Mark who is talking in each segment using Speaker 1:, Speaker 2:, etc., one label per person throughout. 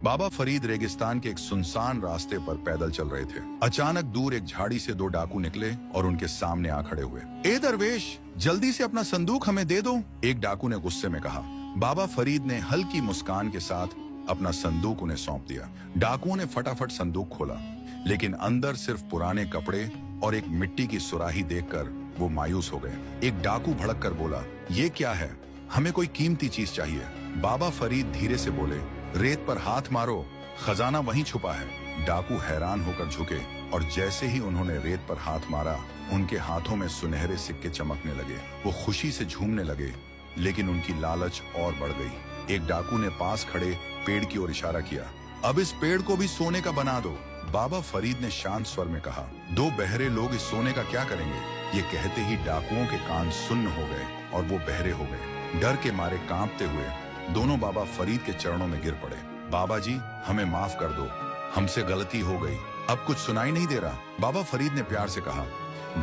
Speaker 1: बाबा फरीद रेगिस्तान के एक सुनसान रास्ते पर पैदल चल रहे थे। अचानक दूर एक झाड़ी से दो डाकू निकले और उनके सामने आ खड़े हुए। ए दरवेश, जल्दी से अपना संदूक हमें दे दो, एक डाकू ने गुस्से में कहा। बाबा फरीद ने हल्की मुस्कान के साथ अपना संदूक उन्हें सौंप दिया। डाकुओं ने फटाफट संदूक खोला, लेकिन अंदर सिर्फ पुराने कपड़े और एक मिट्टी की सुराही देखकर वो मायूस हो गए। एक डाकू भड़क कर बोला, ये क्या है? हमें कोई कीमती चीज चाहिए। बाबा फरीद धीरे से बोले, रेत पर हाथ मारो, खजाना वहीं छुपा है। डाकू हैरान होकर झुके और जैसे ही उन्होंने रेत पर हाथ मारा, उनके हाथों में सुनहरे सिक्के चमकने लगे। वो खुशी से झूमने लगे, लेकिन उनकी लालच और बढ़ गई। एक डाकू ने पास खड़े पेड़ की ओर इशारा किया, अब इस पेड़ को भी सोने का बना दो। बाबा फरीद ने शांत स्वर में कहा, दो बहरे लोग इस सोने का क्या करेंगे? ये कहते ही डाकुओं के कान सुन्न हो गए और वो बहरे हो गए। डर के मारे कांपते हुए दोनों बाबा फरीद के चरणों में गिर पड़े। बाबा जी, हमें माफ कर दो, हमसे गलती हो गई, अब कुछ सुनाई नहीं दे रहा। बाबा फरीद ने प्यार से कहा,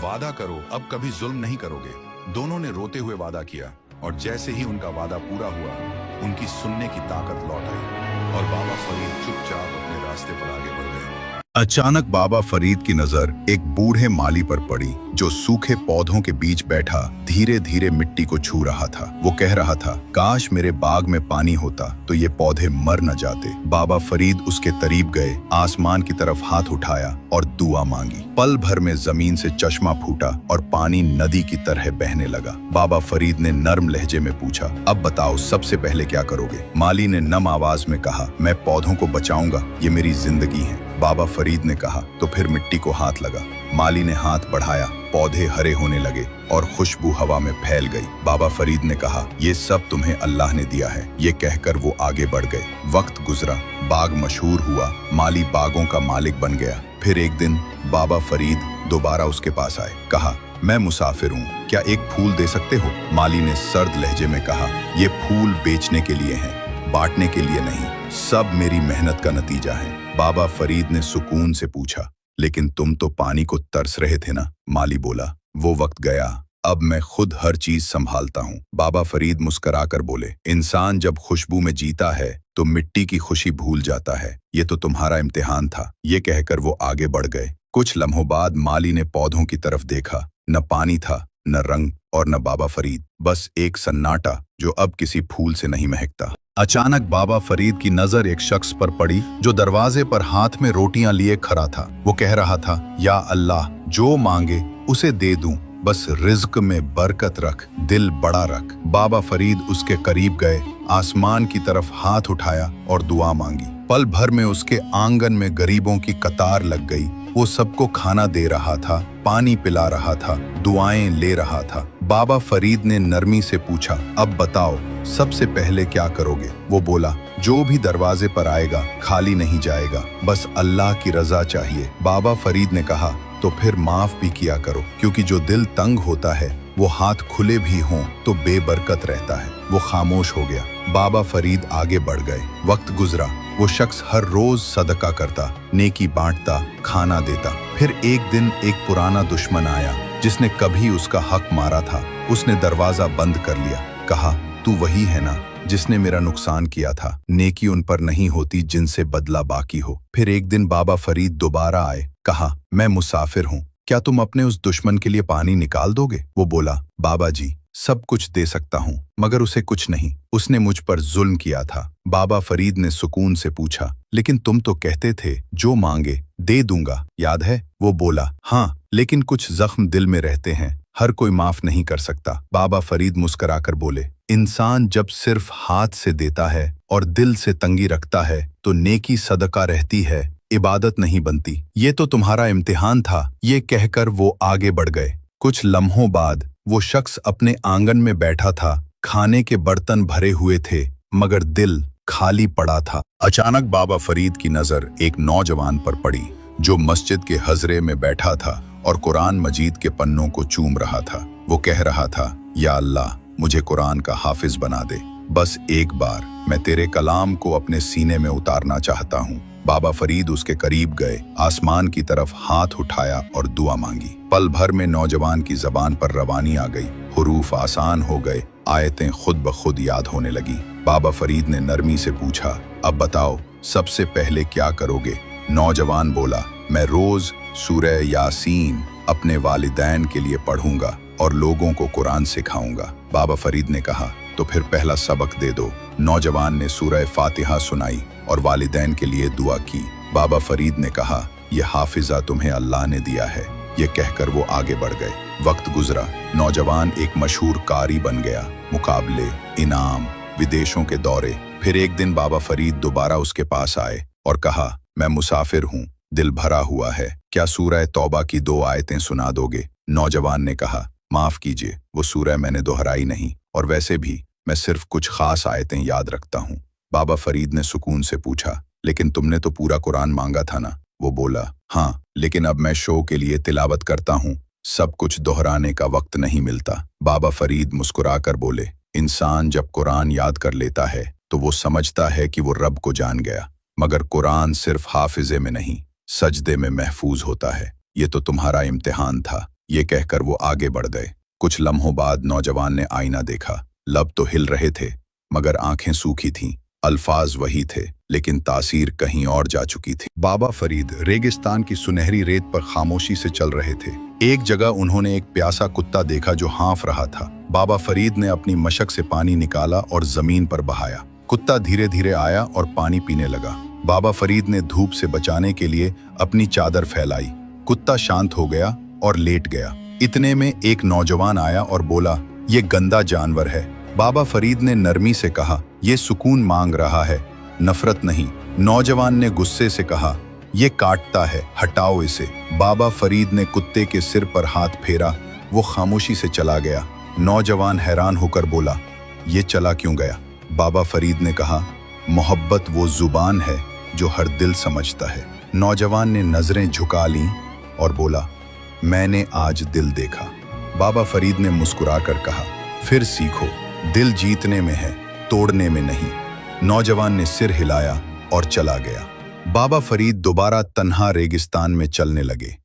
Speaker 1: वादा करो अब कभी जुल्म नहीं करोगे। दोनों ने रोते हुए वादा किया और जैसे ही उनका वादा पूरा हुआ, उनकी सुनने की ताकत लौट आई और बाबा फरीद चुपचाप अपने रास्ते पर आगे बढ़ गए।
Speaker 2: अचानक बाबा फरीद की नजर एक बूढ़े माली पर पड़ी, जो सूखे पौधों के बीच बैठा धीरे धीरे मिट्टी को छू रहा था। वो कह रहा था, काश मेरे बाग में पानी होता तो ये पौधे मर न जाते। बाबा फरीद उसके करीब गए, आसमान की तरफ हाथ उठाया और दुआ मांगी। पल भर में जमीन से चश्मा फूटा और पानी नदी की तरह बहने लगा। बाबा फरीद ने नर्म लहजे में पूछा, अब बताओ सबसे पहले क्या करोगे? माली ने नम आवाज में कहा, मैं पौधों को बचाऊंगा, ये मेरी जिंदगी है। बाबा फरीद ने कहा, तो फिर मिट्टी को हाथ लगा। माली ने हाथ बढ़ाया, पौधे हरे होने लगे और खुशबू हवा में फैल गई। बाबा फरीद ने कहा, ये सब तुम्हें अल्लाह ने दिया है। ये कहकर वो आगे बढ़ गए। वक्त गुजरा, बाग मशहूर हुआ, माली बागों का मालिक बन गया। फिर एक दिन बाबा फरीद दोबारा उसके पास आए। कहा, मैं मुसाफिर हूँ, क्या एक फूल दे सकते हो? माली ने सर्द लहजे में कहा, ये फूल बेचने के लिए हैं, बांटने के लिए नहीं, सब मेरी मेहनत का नतीजा है। बाबा फरीद ने सुकून से पूछा, लेकिन तुम तो पानी को तरस रहे थे ना? माली बोला, वो वक्त गया, अब मैं खुद हर चीज संभालता हूँ। बाबा फरीद मुस्कुराकर बोले, इंसान जब खुशबू में जीता है तो मिट्टी की खुशी भूल जाता है। ये तो तुम्हारा इम्तिहान था। ये कहकर वो आगे बढ़ गए। कुछ लम्हों बाद माली ने पौधों की तरफ देखा। न पानी था, न रंग और न बाबा फरीद, बस एक सन्नाटा जो अब किसी फूल से नहीं महकता। अचानक बाबा फरीद की नजर एक शख्स पर पड़ी, जो दरवाजे पर हाथ में रोटियां लिए खड़ा था। वो कह रहा था, या अल्लाह, जो मांगे उसे दे दूं, बस रिज्क में बरकत रख, दिल बड़ा रख। बाबा फरीद उसके करीब गए, आसमान की तरफ हाथ उठाया और दुआ मांगी। पल भर में उसके आंगन में गरीबों की कतार लग गई। वो सबको खाना दे रहा था, पानी पिला रहा था, दुआएं ले रहा था। बाबा फरीद ने नरमी से पूछा, अब बताओ सबसे पहले क्या करोगे? वो बोला, जो भी दरवाजे पर आएगा खाली नहीं जाएगा, बस अल्लाह की रजा चाहिए। बाबा फरीद ने कहा, तो फिर माफ भी किया करो, क्योंकि जो दिल तंग होता है वो हाथ खुले भी हों तो बेबरकत रहता है। वो खामोश हो गया। बाबा फरीद आगे बढ़ गए। वक्त गुजरा, वो शख्स हर रोज सदका करता, नेकी बांटता, खाना देता। फिर एक दिन एक पुराना दुश्मन आया, जिसने कभी उसका हक मारा था। उसने दरवाजा बंद कर लिया। कहा, तू वही है ना जिसने मेरा नुकसान किया था? नेकी उन पर नहीं होती जिनसे बदला बाकी हो। फिर एक दिन बाबा फरीद दोबारा आए। कहा, मैं मुसाफिर हूँ, क्या तुम अपने उस दुश्मन के लिए पानी निकाल दोगे? वो बोला, बाबा जी, सब कुछ दे सकता हूँ, मगर उसे कुछ नहीं, उसने मुझ पर जुल्म किया था। बाबा फरीद ने सुकून से पूछा, लेकिन तुम तो कहते थे जो मांगे दे दूंगा, याद है? वो बोला, हाँ, लेकिन कुछ जख्म दिल में रहते हैं, हर कोई माफ नहीं कर सकता। बाबा फरीद मुस्कुराकर बोले, इंसान जब सिर्फ हाथ से देता है और दिल से तंगी रखता है तो नेकी सदका रहती है, इबादत नहीं बनती। ये तो तुम्हारा इम्तिहान था। ये कहकर वो आगे बढ़ गए। कुछ लम्हों बाद वो शख्स अपने आंगन में बैठा था। खाने के बर्तन भरे हुए थे, मगर दिल खाली पड़ा था। अचानक बाबा फरीद की नजर एक नौजवान पर पड़ी, जो मस्जिद के हजरे में बैठा था और कुरान मजीद के पन्नों को चूम रहा था। वो कह रहा था, या अल्लाह, मुझे कुरान का हाफिज बना दे, बस एक बार मैं तेरे कलाम को अपने सीने में उतारना चाहता हूँ। बाबा फरीद उसके करीब गए, आसमान की तरफ हाथ उठाया और दुआ मांगी। पल भर में नौजवान की जबान पर रवानी आ गई, हुरूफ आसान हो गए, आयतें खुद ब खुद याद होने लगी। बाबा फरीद ने नरमी से पूछा, अब बताओ सबसे पहले क्या करोगे? नौजवान बोला, मैं रोज सूरह यासीन अपने वालिदैन के लिए पढ़ूंगा और लोगों को कुरान सिखाऊंगा। बाबा फरीद ने कहा, तो फिर पहला सबक दे दो। नौजवान ने सूरह फातिहा सुनाई और वालिदैन के लिए दुआ की। बाबा फरीद ने कहा, यह हाफिजा तुम्हें अल्लाह ने दिया है। ये कहकर वो आगे बढ़ गए। वक्त गुजरा, नौजवान एक मशहूर कारी बन गया। मुकाबले, इनाम, विदेशों के दौरे। फिर एक दिन बाबा फरीद दोबारा उसके पास आए और कहा, मैं मुसाफिर हूँ, दिल भरा हुआ है, क्या सूरह तौबा की 2 आयतें सुना दोगे? नौजवान ने कहा, माफ कीजिए, वो सूरह मैंने दोहराई नहीं, और वैसे भी मैं सिर्फ कुछ खास आयतें याद रखता हूँ। बाबा फरीद ने सुकून से पूछा, लेकिन तुमने तो पूरा कुरान मांगा था ना? वो बोला, हाँ, लेकिन अब मैं शो के लिए तिलावत करता हूँ, सब कुछ दोहराने का वक्त नहीं मिलता। बाबा फरीद मुस्कुराकर बोले, इंसान जब कुरान याद कर लेता है तो वो समझता है कि वो रब को जान गया, मगर कुरान सिर्फ हाफिजे में नहीं, सजदे में महफूज होता है। ये तो तुम्हारा इम्तिहान था। ये कहकर वो आगे बढ़ गए। कुछ लम्हों बाद नौजवान ने आईना देखा। लब तो हिल रहे थे, मगर आंखें सूखी थीं। अल्फाज वही थे, लेकिन तासीर कहीं और जा चुकी थी। बाबा फरीद रेगिस्तान की सुनहरी रेत पर खामोशी से चल रहे थे। एक जगह उन्होंने एक प्यासा कुत्ता देखा जो हाँफ रहा था। बाबा फरीद ने अपनी मशक से पानी निकाला और जमीन पर बहाया। कुत्ता धीरे धीरे आया और पानी पीने लगा। बाबा फरीद ने धूप से बचाने के लिए अपनी चादर फैलाई। कुत्ता शांत हो गया और लेट गया। इतने में एक नौजवान आया और बोला, ये गंदा जानवर है। बाबा फरीद ने नरमी से कहा, ये सुकून मांग रहा है, नफरत नहीं। नौजवान ने गुस्से से कहा, ये काटता है, हटाओ इसे। बाबा फरीद ने कुत्ते के सिर पर हाथ फेरा। वो खामोशी से चला गया। नौजवान हैरान होकर बोला, ये चला क्यों गया? बाबा फरीद ने कहा, मोहब्बत वो जुबान है जो हर दिल समझता है। नौजवान ने नजरें झुका लीं और बोला, मैंने आज दिल देखा। बाबा फरीद ने मुस्कुराकर कहा, फिर सीखो, दिल जीतने में है, तोड़ने में नहीं। नौजवान ने सिर हिलाया और चला गया। बाबा फरीद दोबारा तन्हा रेगिस्तान में चलने लगे।